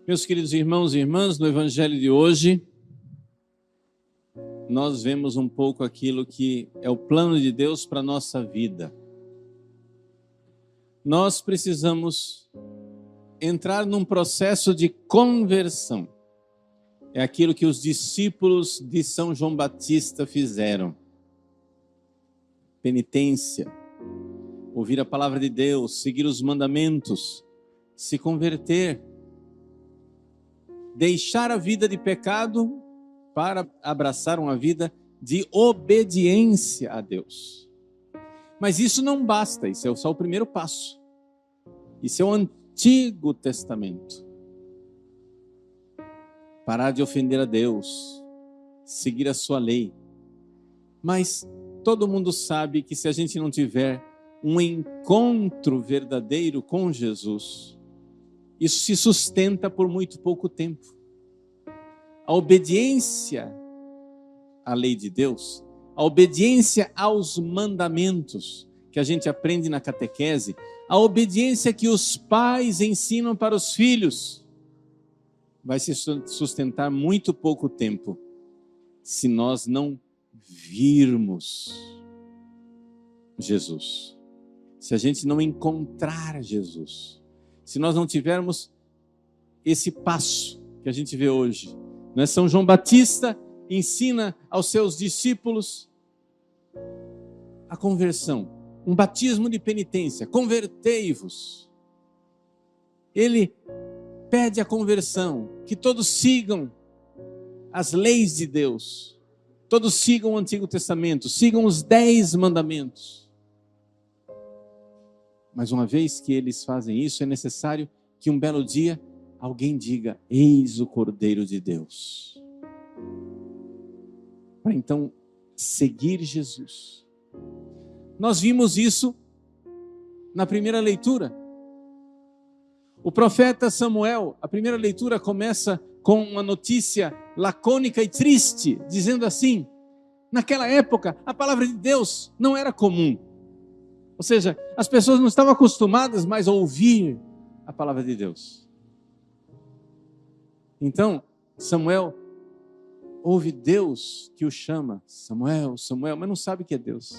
Meus queridos irmãos e irmãs, no Evangelho de hoje, nós vemos um pouco aquilo que é o plano de Deus para a nossa vida. Nós precisamos entrar num processo de conversão. É aquilo que os discípulos de São João Batista fizeram. Penitência, ouvir a palavra de Deus, seguir os mandamentos, se converter, deixar a vida de pecado para abraçar uma vida de obediência a Deus. Mas isso não basta, isso é só o primeiro passo. Isso é o Antigo Testamento. Parar de ofender a Deus, seguir a sua lei. Mas todo mundo sabe que se a gente não tiver um encontro verdadeiro com Jesus, isso se sustenta por muito pouco tempo. A obediência à lei de Deus, a obediência aos mandamentos que a gente aprende na catequese, a obediência que os pais ensinam para os filhos, vai se sustentar muito pouco tempo se nós não virmos Jesus. Se a gente não encontrar Jesus. Se nós não tivermos esse passo que a gente vê hoje. São João Batista ensina aos seus discípulos a conversão, um batismo de penitência, convertei-vos. Ele pede a conversão, que todos sigam as leis de Deus, todos sigam o Antigo Testamento, sigam os 10 mandamentos. Mas uma vez que eles fazem isso, é necessário que um belo dia alguém diga: eis o Cordeiro de Deus. Para então seguir Jesus. Nós vimos isso na primeira leitura. O profeta Samuel, a primeira leitura começa com uma notícia lacônica e triste, dizendo assim: naquela época a palavra de Deus não era comum. Ou seja, as pessoas não estavam acostumadas mais a ouvir a palavra de Deus. Então, Samuel ouve Deus que o chama, Samuel, Samuel, mas não sabe que é Deus.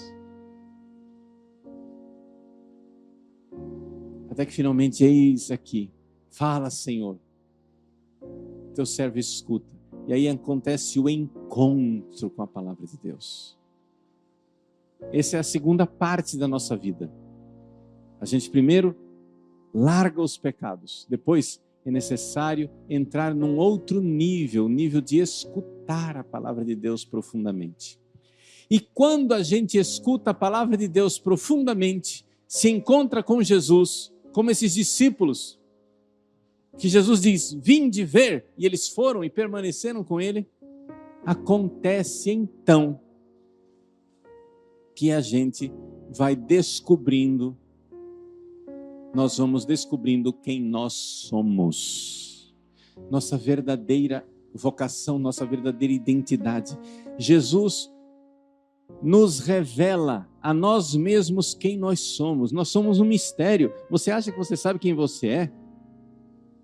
Até que finalmente, eis aqui, fala, Senhor, teu servo escuta. E aí acontece o encontro com a palavra de Deus. Essa é a segunda parte da nossa vida. A gente primeiro larga os pecados, depois é necessário entrar num outro nível, o nível de escutar a palavra de Deus profundamente. E quando a gente escuta a palavra de Deus profundamente, se encontra com Jesus, como esses discípulos, que Jesus diz: vinde ver, e eles foram e permaneceram com ele, acontece então que a gente vai descobrindo, nós vamos descobrindo quem nós somos, nossa verdadeira vocação, nossa verdadeira identidade. Jesus nos revela a nós mesmos quem nós somos. Nós somos um mistério. Você acha que você sabe quem você é?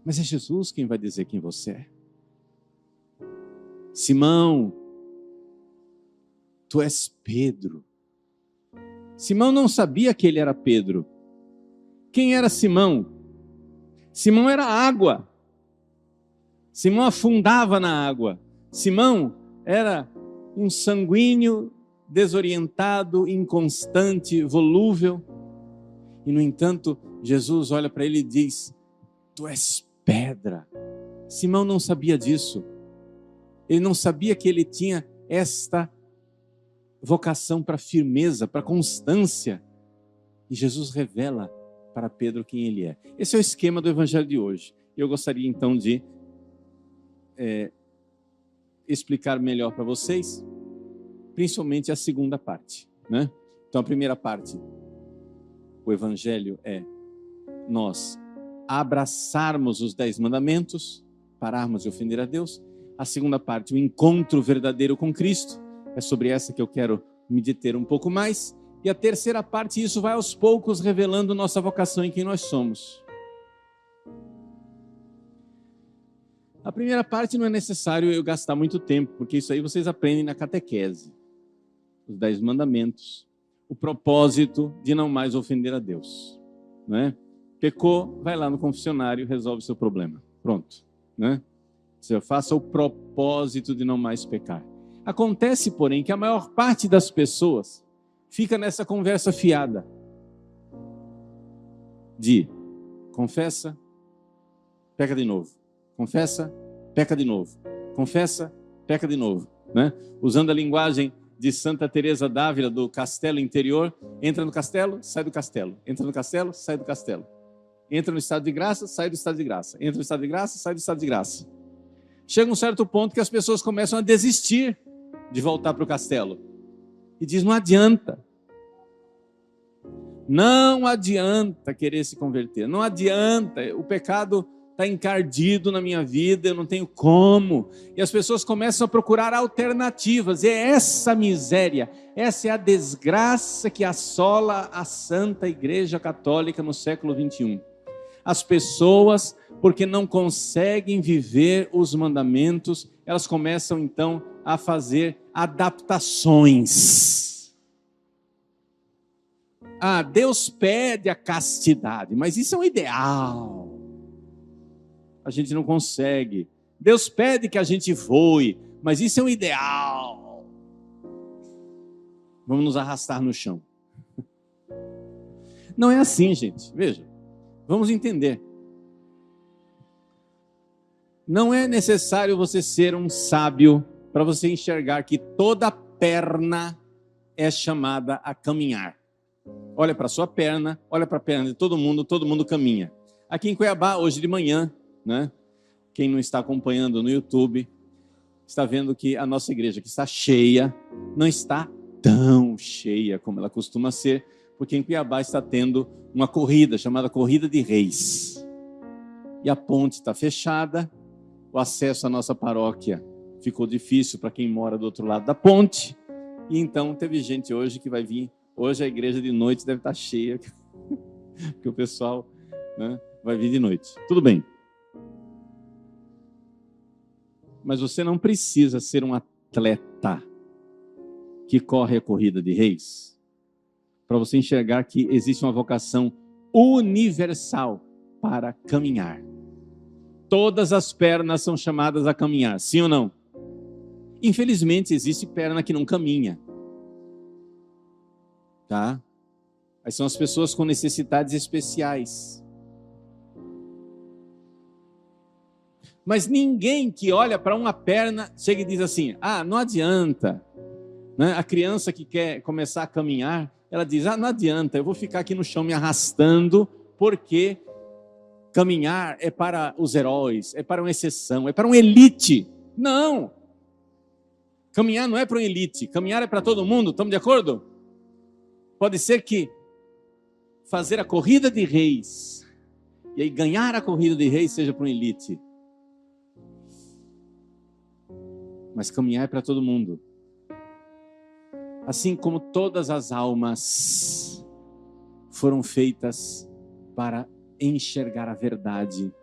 Mas é Jesus quem vai dizer quem você é. Simão, tu és Pedro. Simão não sabia que ele era Pedro. Quem era Simão? Simão era água. Simão afundava na água. Simão era um sanguíneo, desorientado, inconstante, volúvel. E no entanto, Jesus olha para ele e diz: tu és pedra. Simão não sabia disso. Ele não sabia que ele tinha esta vocação para firmeza, para constância. E Jesus revela para Pedro quem ele é. Esse é o esquema do Evangelho de hoje. Eu gostaria então de explicar melhor para vocês, principalmente a segunda parte, né? Então a primeira parte, o Evangelho é nós abraçarmos os 10 mandamentos, pararmos de ofender a Deus. A segunda parte, o encontro verdadeiro com Cristo, é sobre essa que eu quero me deter um pouco mais. E a terceira parte, isso vai aos poucos revelando nossa vocação e quem nós somos. A primeira parte não é necessário eu gastar muito tempo, porque isso aí vocês aprendem na catequese. Os 10 mandamentos. O propósito de não mais ofender a Deus. Não é? Pecou, vai lá no confessionário e resolve o seu problema. Pronto. Né? Você faça o propósito de não mais pecar. Acontece, porém, que a maior parte das pessoas fica nessa conversa fiada. De confessa, peca de novo. Confessa, peca de novo. Confessa, peca de novo. Né? Usando a linguagem de Santa Teresa d'Ávila, do castelo interior, entra no castelo, sai do castelo. Entra no castelo, sai do castelo. Entra no estado de graça, sai do estado de graça. Entra no estado de graça, sai do estado de graça. Chega um certo ponto que as pessoas começam a desistir de voltar para o castelo. E diz, não adianta. Não adianta querer se converter. Não adianta. O pecado está encardido na minha vida, eu não tenho como. E as pessoas começam a procurar alternativas. E é essa miséria, essa é a desgraça que assola a Santa Igreja Católica no século XXI. As pessoas, porque não conseguem viver os mandamentos, elas começam então a fazer adaptações. Deus pede a castidade, mas isso é um ideal. A gente não consegue. Deus pede que a gente voe, mas isso é um ideal. Vamos nos arrastar no chão. Não é assim, gente. Veja, vamos entender. Não é necessário você ser um sábio para você enxergar que toda perna é chamada a caminhar. Olha para a sua perna, olha para a perna de todo mundo caminha. Aqui em Cuiabá, hoje de manhã, né? Quem não está acompanhando no YouTube, está vendo que a nossa igreja, que está cheia, não está tão cheia como ela costuma ser, porque em Cuiabá está tendo uma corrida, chamada Corrida de Reis. E a ponte está fechada, o acesso à nossa paróquia ficou difícil para quem mora do outro lado da ponte, e então teve gente hoje que vai vir, hoje a igreja de noite deve estar cheia, porque o pessoal, né, vai vir de noite. Tudo bem. Mas você não precisa ser um atleta que corre a corrida de reis para você enxergar que existe uma vocação universal para caminhar. Todas as pernas são chamadas a caminhar, sim ou não? Infelizmente, existe perna que não caminha. Tá? Aí são as pessoas com necessidades especiais. Mas ninguém que olha para uma perna chega e diz assim, não adianta. Né? A criança que quer começar a caminhar, ela diz, não adianta, eu vou ficar aqui no chão me arrastando, porque caminhar é para os heróis, é para uma exceção, é para uma elite. Não! Caminhar não é para uma elite, caminhar é para todo mundo, estamos de acordo? Pode ser que fazer a corrida de reis, e aí ganhar a corrida de reis seja para uma elite. Mas caminhar é para todo mundo. Assim como todas as almas foram feitas para enxergar a verdade,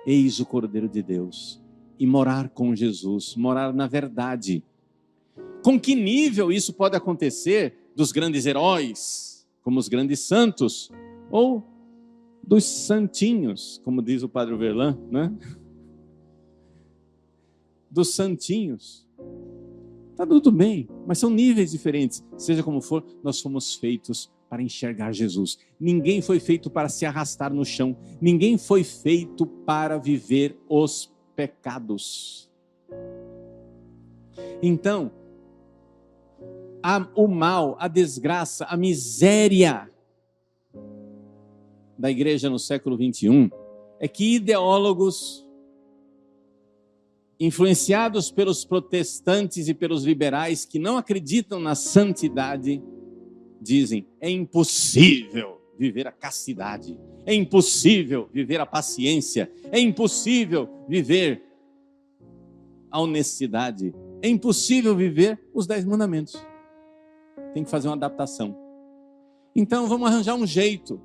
eis o Cordeiro de Deus, e morar com Jesus, morar na verdade. Com que nível isso pode acontecer dos grandes heróis, como os grandes santos, ou dos santinhos, como diz o Padre Verlan, né? Dos santinhos. Está tudo bem, mas são níveis diferentes. Seja como for, nós fomos feitos para enxergar Jesus. Ninguém foi feito para se arrastar no chão. Ninguém foi feito para viver os pecados. Então, o mal, a desgraça, a miséria da igreja no século XXI é que ideólogos influenciados pelos protestantes e pelos liberais que não acreditam na santidade, dizem, é impossível viver a castidade, é impossível viver a paciência, é impossível viver a honestidade, é impossível viver os 10 mandamentos. Tem que fazer uma adaptação. Então vamos arranjar um jeito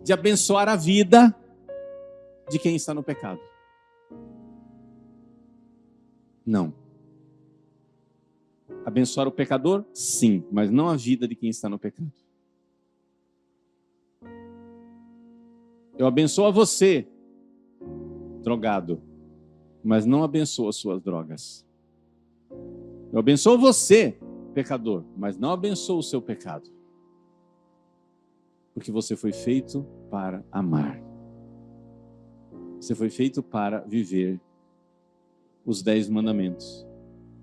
de abençoar a vida de quem está no pecado. Não. Abençoar o pecador? Sim, mas não a vida de quem está no pecado. Eu abençoo a você, drogado, mas não abençoo as suas drogas. Eu abençoo você, pecador, mas não abençoo o seu pecado. Porque você foi feito para amar. Você foi feito para viver os 10 mandamentos.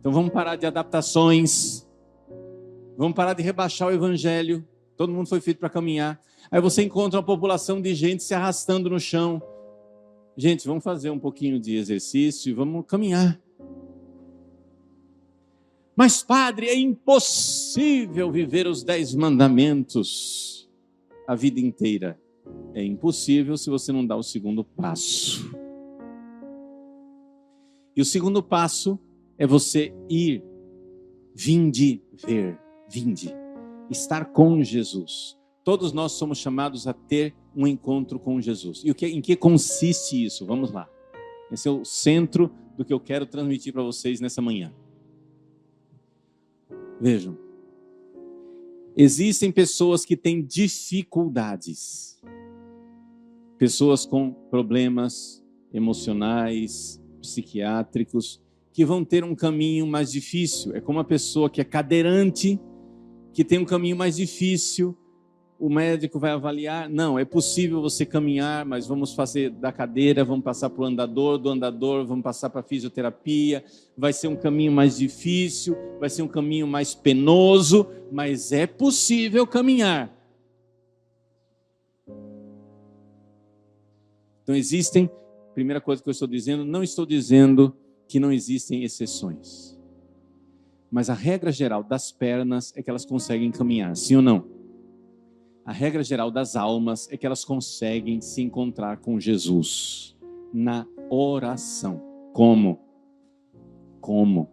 Então vamos parar de adaptações. Vamos parar de rebaixar o evangelho. Todo mundo foi feito para caminhar. Aí você encontra uma população de gente se arrastando no chão. Gente, vamos fazer um pouquinho de exercício e vamos caminhar. Mas, padre, é impossível viver os 10 mandamentos a vida inteira. É impossível se você não dá o segundo passo. E o segundo passo é você ir, vinde, ver, vinde, estar com Jesus. Todos nós somos chamados a ter um encontro com Jesus. E em que consiste isso? Vamos lá. Esse é o centro do que eu quero transmitir para vocês nessa manhã. Vejam, existem pessoas que têm dificuldades. Pessoas com problemas emocionais, psiquiátricos, que vão ter um caminho mais difícil. É como uma pessoa que é cadeirante, que tem um caminho mais difícil. O médico vai avaliar, não, é possível você caminhar, mas vamos fazer da cadeira, vamos passar para o andador, do andador vamos passar para a fisioterapia, vai ser um caminho mais difícil, vai ser um caminho mais penoso, mas é possível caminhar. Então existem, primeira coisa que eu estou dizendo, não estou dizendo que não existem exceções, mas a regra geral das pernas é que elas conseguem caminhar, sim ou não? A regra geral das almas é que elas conseguem se encontrar com Jesus na oração. Como? Como?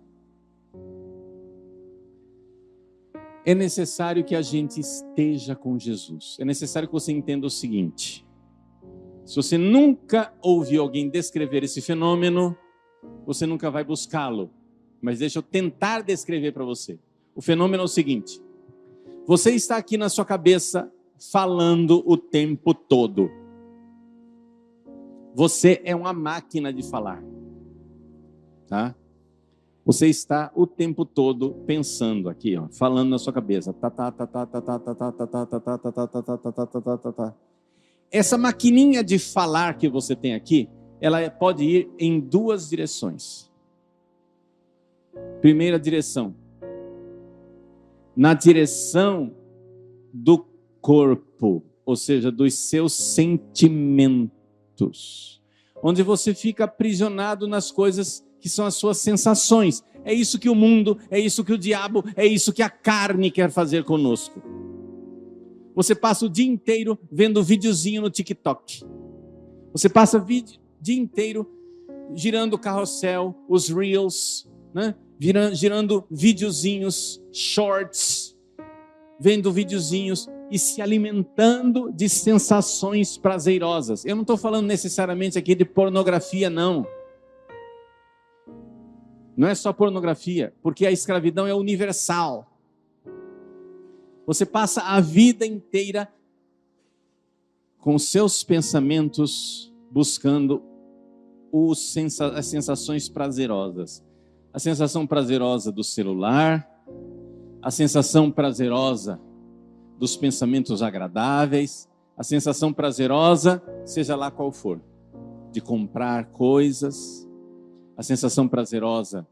É necessário que a gente esteja com Jesus. É necessário que você entenda o seguinte. Se você nunca ouviu alguém descrever esse fenômeno, você nunca vai buscá-lo. Mas deixa eu tentar descrever para você. O fenômeno é o seguinte. Você está aqui na sua cabeça falando o tempo todo. Você é uma máquina de falar. Tá? Você está o tempo todo pensando aqui, ó, falando na sua cabeça. Essa maquininha de falar que você tem aqui, ela pode ir em 2 direções. Primeira direção. Na direção do corpo, ou seja, dos seus sentimentos, onde você fica aprisionado nas coisas que são as suas sensações. É isso que o mundo, é isso que o diabo, é isso que a carne quer fazer conosco. Você passa o dia inteiro vendo videozinho no TikTok. Você passa o dia inteiro girando o carrossel, os reels, né? Girando videozinhos, shorts, vendo videozinhos e se alimentando de sensações prazerosas. Eu não estou falando necessariamente aqui de pornografia, não. Não é só pornografia, porque a escravidão é universal. Você passa a vida inteira com os seus pensamentos buscando as sensações prazerosas. A sensação prazerosa do celular, a sensação prazerosa dos pensamentos agradáveis, a sensação prazerosa, seja lá qual for, de comprar coisas, a sensação prazerosa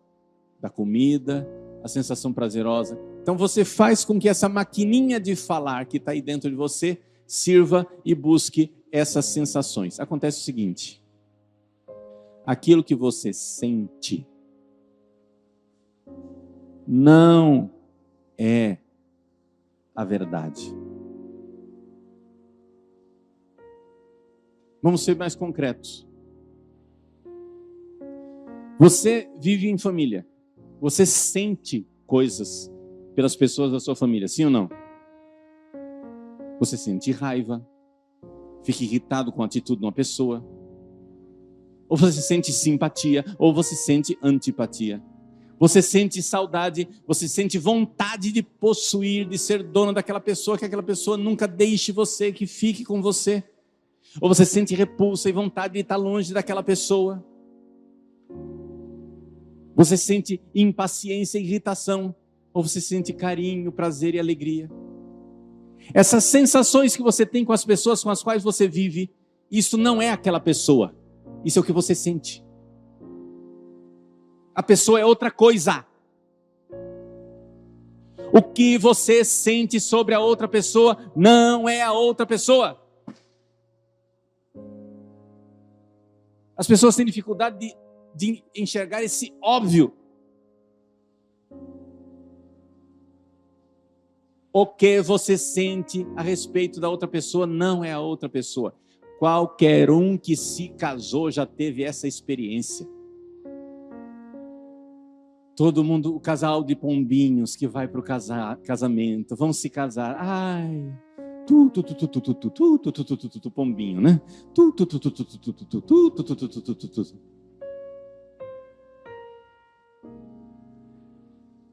da comida, a sensação prazerosa. Então você faz com que essa maquininha de falar que está aí dentro de você sirva e busque essas sensações. Acontece o seguinte, aquilo que você sente não é a verdade. Vamos ser mais concretos. Você vive em família. Você sente coisas pelas pessoas da sua família, sim ou não? Você sente raiva, fica irritado com a atitude de uma pessoa, ou você sente simpatia, ou você sente antipatia. Você sente saudade, você sente vontade de possuir, de ser dono daquela pessoa, que aquela pessoa nunca deixe você, que fique com você. Ou você sente repulsa e vontade de estar longe daquela pessoa. Você sente impaciência e irritação. Ou você sente carinho, prazer e alegria. Essas sensações que você tem com as pessoas com as quais você vive, isso não é aquela pessoa. Isso é o que você sente. A pessoa é outra coisa. O que você sente sobre a outra pessoa não é a outra pessoa. As pessoas têm dificuldade de enxergar esse óbvio. O que você sente a respeito da outra pessoa não é a outra pessoa. Qualquer um que se casou já teve essa experiência. Todo mundo, o casal de pombinhos que vai para o casamento, vão se casar. Ai, pombinho, né?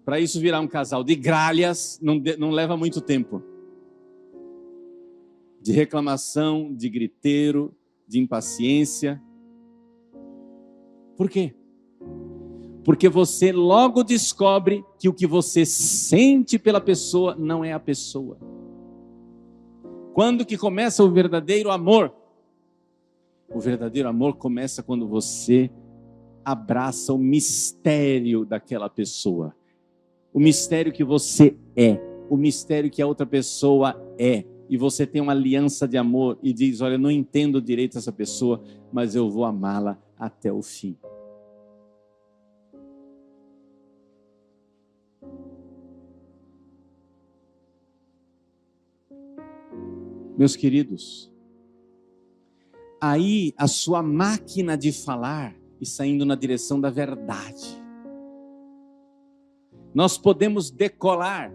Para isso virar um casal de gralhas, não leva muito tempo. De reclamação, de griteiro, de impaciência. Por quê? Porque você logo descobre que o que você sente pela pessoa não é a pessoa. Quando que começa o verdadeiro amor? O verdadeiro amor começa quando você abraça o mistério daquela pessoa. O mistério que você é. O mistério que a outra pessoa é. E você tem uma aliança de amor e diz, olha, eu não entendo direito essa pessoa, mas eu vou amá-la até o fim. Meus queridos, aí a sua máquina de falar está indo na direção da verdade. Nós podemos decolar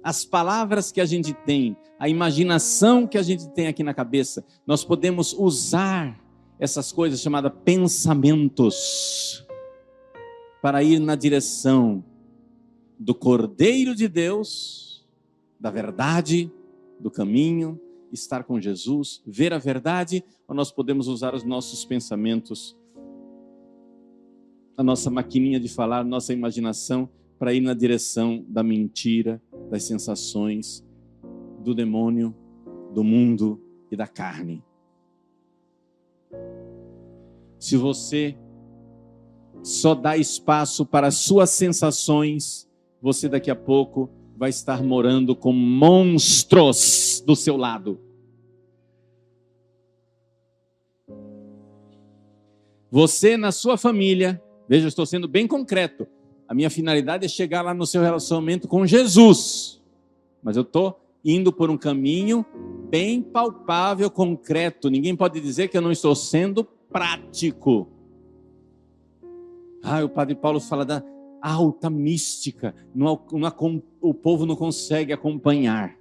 as palavras que a gente tem, a imaginação que a gente tem aqui na cabeça, nós podemos usar essas coisas chamadas pensamentos para ir na direção do Cordeiro de Deus, da verdade, do caminho, estar com Jesus, ver a verdade, ou nós podemos usar os nossos pensamentos, a nossa maquininha de falar, nossa imaginação, para ir na direção da mentira, das sensações, do demônio, do mundo e da carne. Se você só dá espaço para as suas sensações, você daqui a pouco vai estar morando com monstros do seu lado. Você na sua família, veja, eu estou sendo bem concreto. A minha finalidade é chegar lá no seu relacionamento com Jesus. Mas eu estou indo por um caminho bem palpável, concreto. Ninguém pode dizer que eu não estou sendo prático. O padre Paulo fala da alta mística. O povo não consegue acompanhar.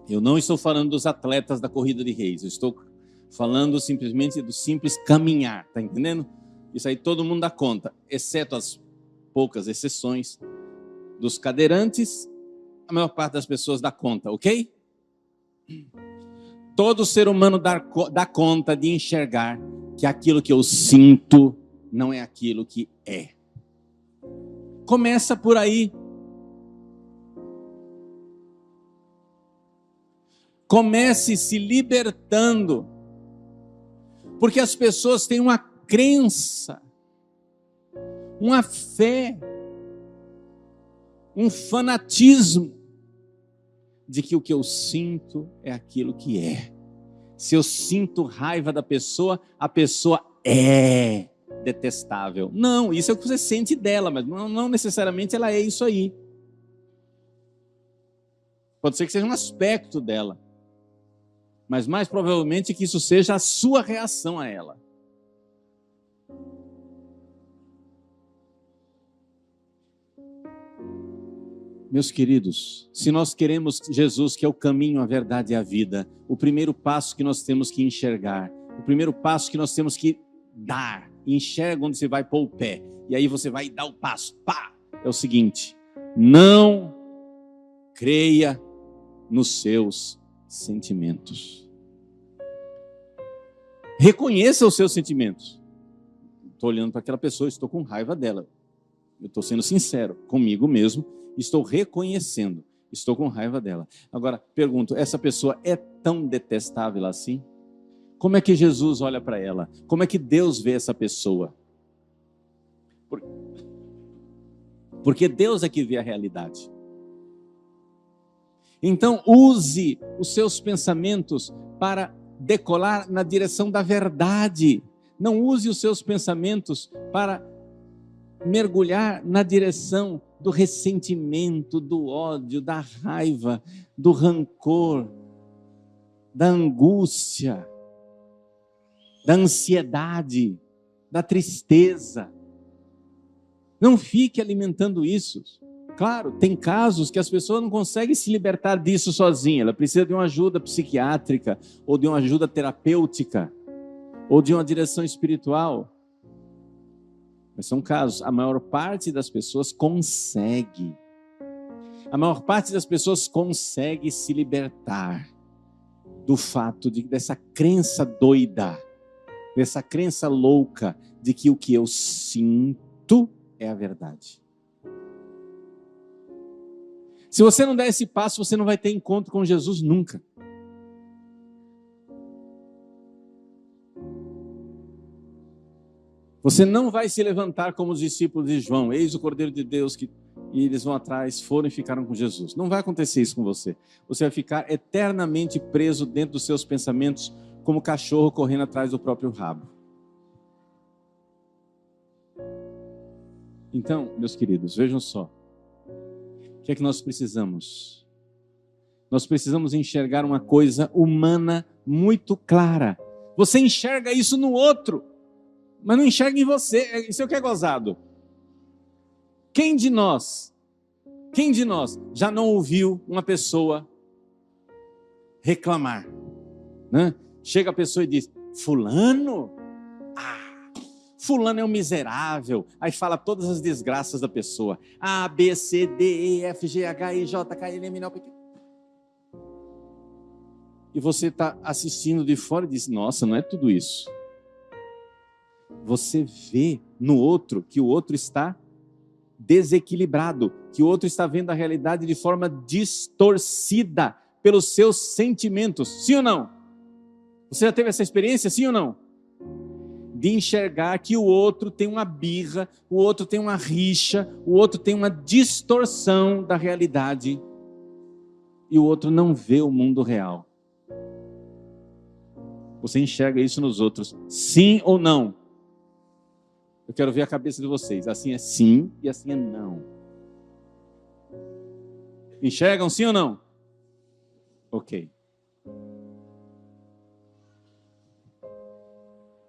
Eu não estou falando dos atletas da corrida de reis. Eu estou falando simplesmente do simples caminhar, tá entendendo? Isso aí todo mundo dá conta, exceto as poucas exceções dos cadeirantes, a maior parte das pessoas dá conta, ok? Todo ser humano dá conta de enxergar que aquilo que eu sinto não é aquilo que é. Começa por aí. Comece se libertando. Porque as pessoas têm uma crença, uma fé, um fanatismo de que o que eu sinto é aquilo que é. Se eu sinto raiva da pessoa, a pessoa é detestável. Não, isso é o que você sente dela, mas não necessariamente ela é isso aí. Pode ser que seja um aspecto dela. Mas mais provavelmente que isso seja a sua reação a ela. Meus queridos, se nós queremos Jesus, que é o caminho, a verdade e a vida, o primeiro passo que nós temos que enxergar, o primeiro passo que nós temos que dar, enxerga onde você vai pôr o pé, e aí você vai dar o passo, pá, é o seguinte: não creia nos seus sentimentos. Reconheça os seus sentimentos. Estou olhando para aquela pessoa, estou com raiva dela. Eu estou sendo sincero comigo mesmo, estou reconhecendo, estou com raiva dela. Agora, pergunto, essa pessoa é tão detestável assim? Como é que Jesus olha para ela? Como é que Deus vê essa pessoa? Porque Deus é que vê a realidade. Então, use os seus pensamentos para decolar na direção da verdade. Não use os seus pensamentos para mergulhar na direção do ressentimento, do ódio, da raiva, do rancor, da angústia, da ansiedade, da tristeza. Não fique alimentando isso. Claro, tem casos que as pessoas não conseguem se libertar disso sozinha. Ela precisa de uma ajuda psiquiátrica, ou de uma ajuda terapêutica, ou de uma direção espiritual. Mas são casos. A maior parte das pessoas consegue. A maior parte das pessoas consegue se libertar do fato dessa crença doida, dessa crença louca de que o que eu sinto é a verdade. Se você não der esse passo, você não vai ter encontro com Jesus nunca. Você não vai se levantar como os discípulos de João, eis o Cordeiro de Deus, e eles vão atrás, foram e ficaram com Jesus. Não vai acontecer isso com você. Você vai ficar eternamente preso dentro dos seus pensamentos, como cachorro correndo atrás do próprio rabo. Então, meus queridos, vejam só. O que é que nós precisamos? Nós precisamos enxergar uma coisa humana muito clara. Você enxerga isso no outro, mas não enxerga em você. Isso é o que é gozado. Quem de nós já não ouviu uma pessoa reclamar? Né? Chega a pessoa e diz: fulano é um miserável. Aí fala todas as desgraças da pessoa. A, B, C, D, E, F, G, H, I, J, K, L, M, N, O, P, Q. E você está assistindo de fora e diz: nossa, não é tudo isso. Você vê no outro que o outro está desequilibrado, que o outro está vendo a realidade de forma distorcida pelos seus sentimentos. Sim ou não? Você já teve essa experiência, sim ou não? De enxergar que o outro tem uma birra, o outro tem uma rixa, o outro tem uma distorção da realidade e o outro não vê o mundo real. Você enxerga isso nos outros, sim ou não? Eu quero ver a cabeça de vocês. Assim é sim e assim é não. Enxergam sim ou não? Ok.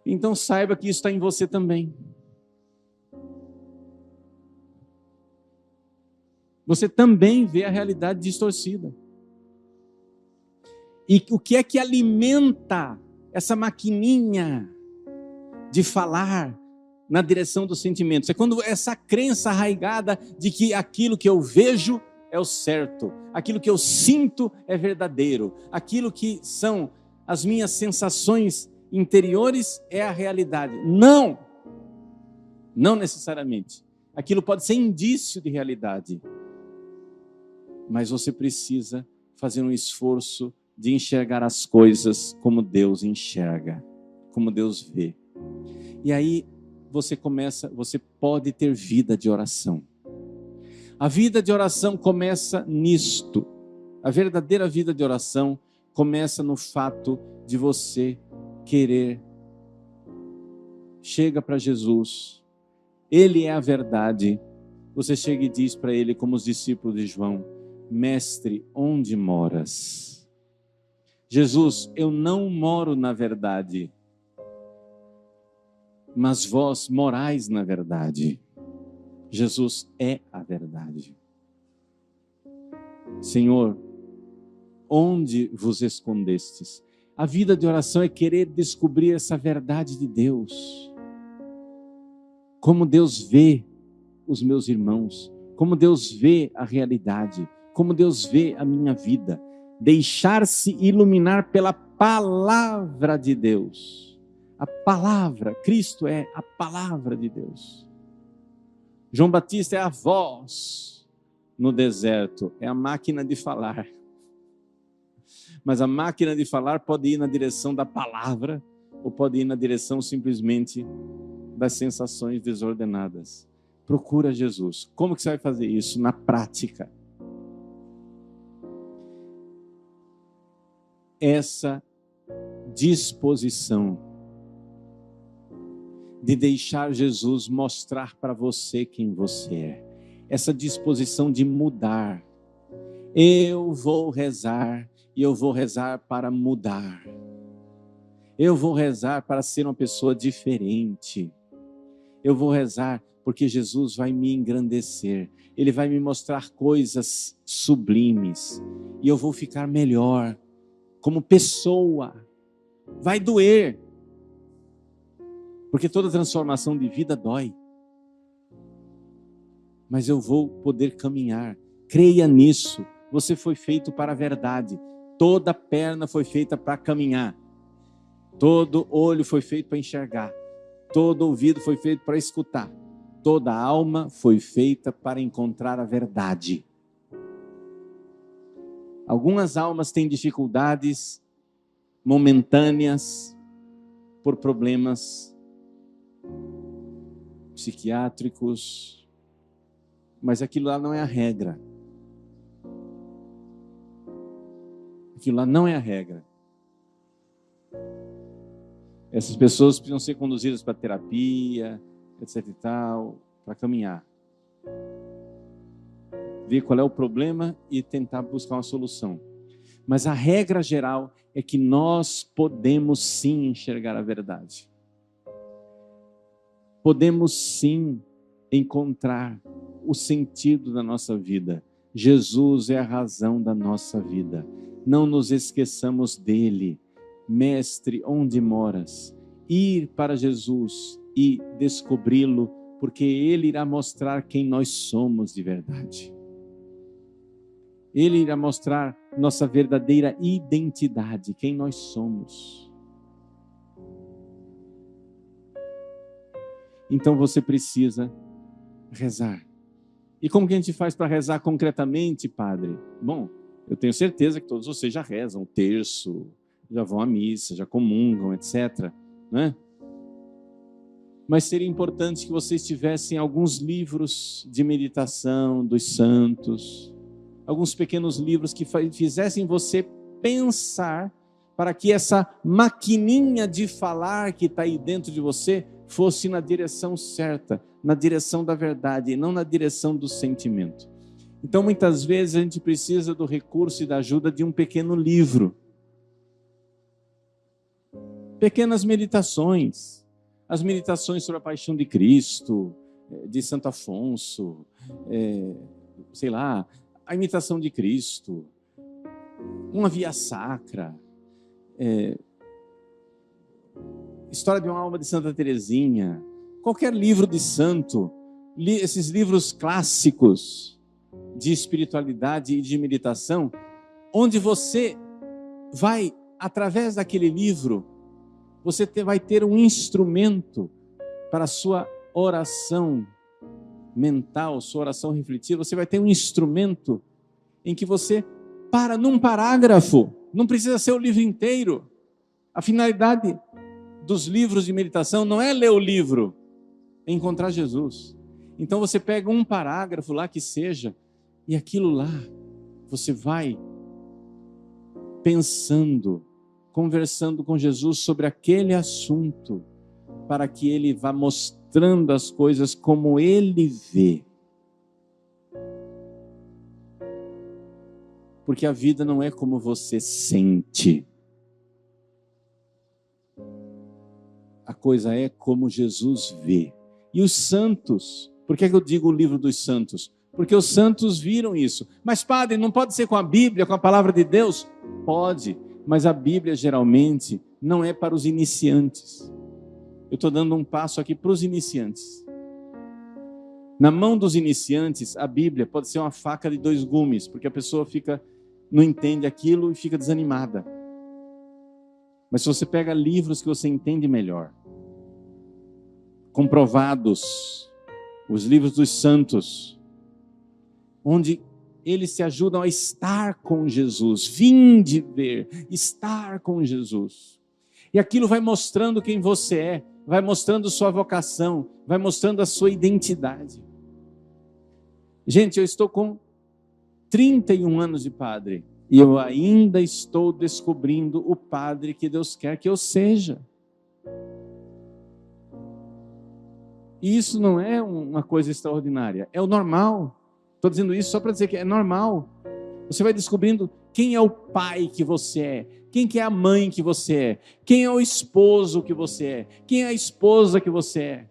Então saiba que isso está em você também. Você também vê a realidade distorcida. E o que é que alimenta essa maquininha de falar na direção dos sentimentos? É quando essa crença arraigada de que aquilo que eu vejo é o certo, aquilo que eu sinto é verdadeiro, aquilo que são as minhas sensações interiores é a realidade. Não necessariamente. Aquilo pode ser indício de realidade, mas você precisa fazer um esforço de enxergar as coisas como Deus enxerga, como Deus vê. E aí você pode ter vida de oração. A vida de oração começa nisto. A verdadeira vida de oração começa no fato de você querer. Chega para Jesus, Ele é a verdade. Você chega e diz para Ele, como os discípulos de João: Mestre, onde moras? Jesus, eu não moro na verdade, mas vós morais na verdade. Jesus é a verdade. Senhor, onde vos escondestes? A vida de oração é querer descobrir essa verdade de Deus. como Deus vê os meus irmãos, como Deus vê a realidade, como Deus vê a minha vida. Deixar-se iluminar pela palavra de Deus. A palavra, Cristo é a palavra de Deus. João Batista é a voz no deserto, é a máquina de falar. Mas a máquina de falar pode ir na direção da palavra ou pode ir na direção simplesmente das sensações desordenadas. Procura Jesus. Como que você vai fazer isso? Na prática. Essa disposição de deixar Jesus mostrar para você quem você é. Essa disposição de mudar. Eu vou rezar e eu vou rezar para mudar. Eu vou rezar para ser uma pessoa diferente. Eu vou rezar porque Jesus vai me engrandecer. Ele vai me mostrar coisas sublimes. E eu vou ficar melhor como pessoa. Vai doer. Porque toda transformação de vida dói. Mas eu vou poder caminhar. Creia nisso. Você foi feito para a verdade. Toda perna foi feita para caminhar. Todo olho foi feito para enxergar. Todo ouvido foi feito para escutar. Toda alma foi feita para encontrar a verdade. Algumas almas têm dificuldades momentâneas por problemas psiquiátricos, mas aquilo lá não é a regra. Aquilo lá não é a regra. Essas pessoas precisam ser conduzidas para terapia, etc e tal, para caminhar. Ver qual é o problema e tentar buscar uma solução. Mas a regra geral é que nós podemos sim enxergar a verdade. Podemos sim encontrar o sentido da nossa vida. Jesus é a razão da nossa vida. Não nos esqueçamos dele. Mestre, onde moras? Ir para Jesus e descobri-lo, porque ele irá mostrar quem nós somos de verdade. Ele irá mostrar nossa verdadeira identidade, quem nós somos. Então você precisa rezar. E como que a gente faz para rezar concretamente, padre? Bom, eu tenho certeza que todos vocês já rezam o terço, já vão à missa, já comungam, etc. Né? Mas seria importante que vocês tivessem alguns livros de meditação dos santos, alguns pequenos livros que fizessem você pensar para que essa maquininha de falar que está aí dentro de você fosse na direção certa, na direção da verdade e não na direção do sentimento. Então, muitas vezes a gente precisa do recurso e da ajuda de um pequeno livro. Pequenas meditações. As meditações sobre a paixão de Cristo, de Santo Afonso, sei lá, a imitação de Cristo, uma via sacra, História de uma Alma de Santa Teresinha, qualquer livro de santo, esses livros clássicos de espiritualidade e de meditação, onde você vai, através daquele livro, você vai ter um instrumento para a sua oração mental, sua oração refletiva. Você vai ter um instrumento em que você para num parágrafo, não precisa ser o livro inteiro. A finalidade dos livros de meditação não é ler o livro, é encontrar Jesus. Então você pega um parágrafo lá que seja, e aquilo lá, você vai pensando, conversando com Jesus sobre aquele assunto, para que ele vá mostrando as coisas como ele vê. Porque a vida não é como você sente. A coisa é como Jesus vê. E os santos, por que eu digo o livro dos santos? Porque os santos viram isso. Mas padre, não pode ser com a Bíblia, com a palavra de Deus? Pode, mas a Bíblia geralmente não é para os iniciantes. Eu estou dando um passo aqui para os iniciantes. Na mão dos iniciantes, a Bíblia pode ser uma faca de 2 gumes, porque a pessoa não entende aquilo e fica desanimada. Mas se você pega livros que você entende melhor, comprovados, os livros dos santos, onde eles te ajudam a estar com Jesus, vinde ver, estar com Jesus. E aquilo vai mostrando quem você é, vai mostrando sua vocação, vai mostrando a sua identidade. Gente, eu estou com 31 anos de padre, e eu ainda estou descobrindo o padre que Deus quer que eu seja. E isso não é uma coisa extraordinária, é o normal. Estou dizendo isso só para dizer que é normal. Você vai descobrindo quem é o pai que você é, quem que é a mãe que você é, quem é o esposo que você é, quem é a esposa que você é,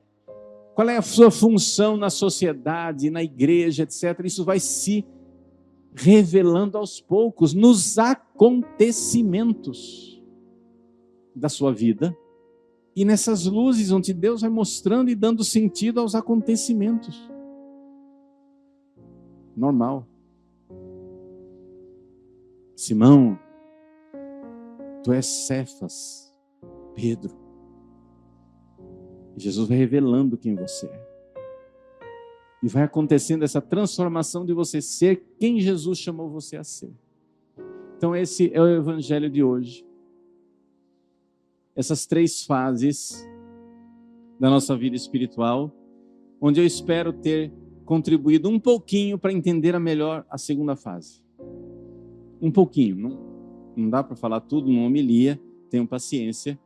qual é a sua função na sociedade, na igreja, etc. Isso vai se revelando aos poucos nos acontecimentos da sua vida e nessas luzes onde Deus vai mostrando e dando sentido aos acontecimentos. Normal. Simão, tu és Cefas, Pedro. Jesus vai revelando quem você é. E vai acontecendo essa transformação de você ser quem Jesus chamou você a ser. Então esse é o evangelho de hoje. Essas 3 fases da nossa vida espiritual, onde eu espero ter contribuído um pouquinho para entender melhor a segunda fase. Um pouquinho, não dá para falar tudo numa homilia, tenham paciência,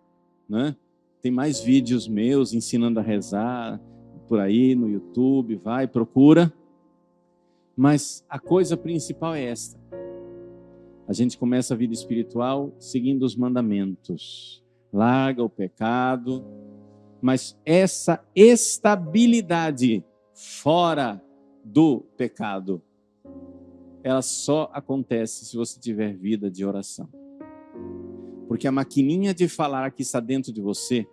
né? Tem mais vídeos meus ensinando a rezar por aí no YouTube, vai, procura. Mas a coisa principal é esta. A gente começa a vida espiritual seguindo os mandamentos. Larga o pecado, mas essa estabilidade fora do pecado, ela só acontece se você tiver vida de oração. Porque a maquininha de falar que está dentro de você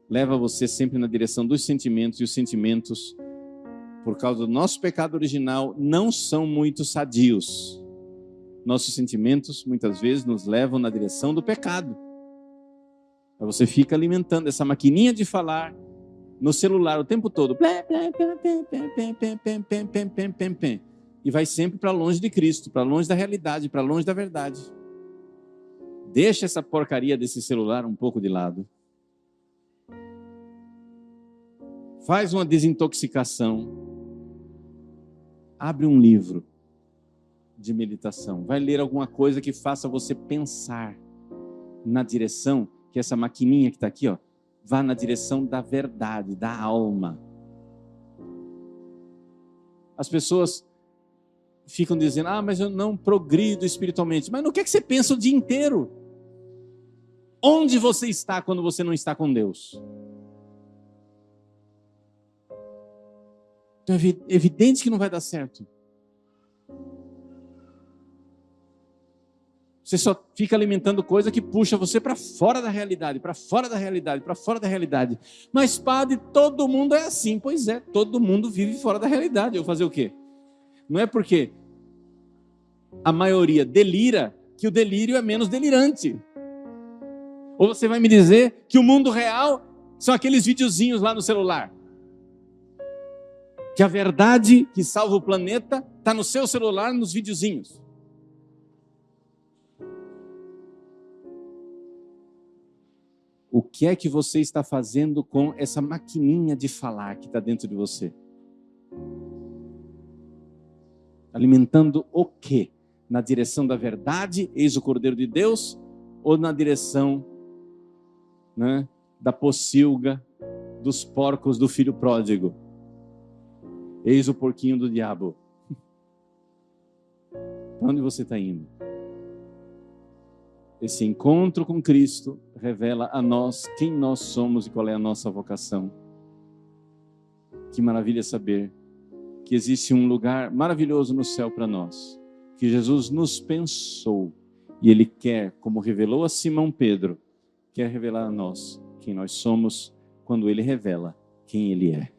leva você sempre na direção dos sentimentos, e os sentimentos, por causa do nosso pecado original, não são muito sadios. Nossos sentimentos muitas vezes nos levam na direção do pecado. Aí você fica alimentando essa maquininha de falar no celular o tempo todo. E vai sempre para longe de Cristo, para longe da realidade, para longe da verdade. Deixa essa porcaria desse celular um pouco de lado. Faz uma desintoxicação. Abre um livro de meditação. Vai ler alguma coisa que faça você pensar na direção que essa maquininha que está aqui, ó, vá na direção da verdade, da alma. As pessoas ficam dizendo, mas eu não progrido espiritualmente. Mas no que você pensa o dia inteiro? Onde você está quando você não está com Deus? Então é evidente que não vai dar certo. Você só fica alimentando coisa que puxa você para fora da realidade, para fora da realidade, para fora da realidade. Mas, padre, todo mundo é assim. Pois é, todo mundo vive fora da realidade. Eu vou fazer o quê? Não é porque a maioria delira que o delírio é menos delirante. Ou você vai me dizer que o mundo real são aqueles videozinhos lá no celular? Que a verdade que salva o planeta está no seu celular, nos videozinhos. O que é que você está fazendo com essa maquininha de falar que está dentro de você? Alimentando o quê? Na direção da verdade, eis o Cordeiro de Deus, ou na direção, né, da pocilga, dos porcos do filho pródigo? Eis o porquinho do diabo. Para onde você está indo? Esse encontro com Cristo revela a nós quem nós somos e qual é a nossa vocação. Que maravilha saber que existe um lugar maravilhoso no céu para nós, que Jesus nos pensou e Ele quer, como revelou a Simão Pedro, quer revelar a nós quem nós somos quando Ele revela quem Ele é.